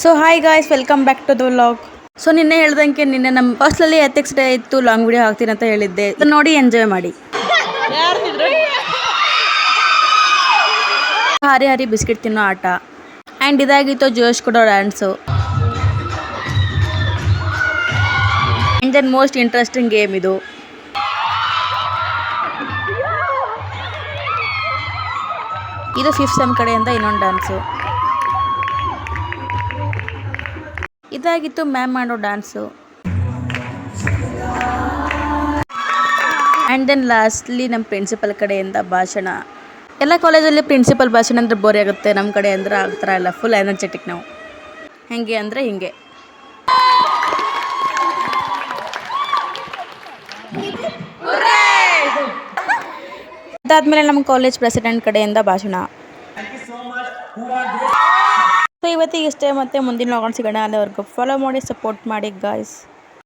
So hi guys, welcome back to the vlog. So ನಿನ್ನೆ ಹೇಳ್ದಂಗೆ ನಿನ್ನೆ ನಮ್ಮ ಫಸ್ಟಲ್ಲಿ ಎಥಿಕ್ಸ್ ಡೇ ಇತ್ತು, ಲಾಂಗ್ ವಿಡಿಯೋ ಹಾಕ್ತೀನಿ ಅಂತ ಹೇಳಿದ್ದೆ. ನೋಡಿ ಎಂಜಾಯ್ ಮಾಡಿ. ಹಾರಿ ಹಾರಿ ಬಿಸ್ಕೆಟ್ ತಿನ್ನೋ ಆಟ ಆ್ಯಂಡ್ ಇದಾಗಿತ್ತು ಜೋಶ್ ಕೊಡೋ dance and then most interesting game ಇದು. ಇದು 5th ಸೆಮ್ ಕಡೆಯಿಂದ ಇನ್ನೊಂದು ಡ್ಯಾನ್ಸು. ಇದಾಗಿತ್ತು ಮ್ಯಾಮ್ ಮಾಡೋ ಡ್ಯಾನ್ಸು. ಆ್ಯಂಡ್ ದೆನ್ ಲಾಸ್ಟ್ಲಿ ನಮ್ಮ ಪ್ರಿನ್ಸಿಪಲ್ ಕಡೆಯಿಂದ ಭಾಷಣ. ಎಲ್ಲ ಕಾಲೇಜಲ್ಲಿ ಪ್ರಿನ್ಸಿಪಲ್ ಭಾಷಣ ಅಂದರೆ ಬೋರಿ ಆಗುತ್ತೆ, ನಮ್ಮ ಕಡೆ ಅಂದರೆ ಆ ಥರ ಎಲ್ಲ ಫುಲ್ ಎನರ್ಜೆಟಿಕ್ ನಾವು. ಹೆಂಗೆ ಅಂದರೆ ಹಿಂಗೆ. ಅದಾದಮೇಲೆ ನಮ್ಮ ಕಾಲೇಜ್ ಪ್ರೆಸಿಡೆಂಟ್ ಕಡೆಯಿಂದ ಭಾಷಣ. ಸೊ ಇವತ್ತಿಗೆ ಇಷ್ಟೇ, ಮತ್ತೆ ಮುಂದಿನ ವ್ಲಾಗ್ ಸಿಗೋಣ. ಅಲ್ಲಿವರೆಗೂ ಫಾಲೋ ಮಾಡಿ, ಸಪೋರ್ಟ್ ಮಾಡಿ ಗಾಯ್ಸ್.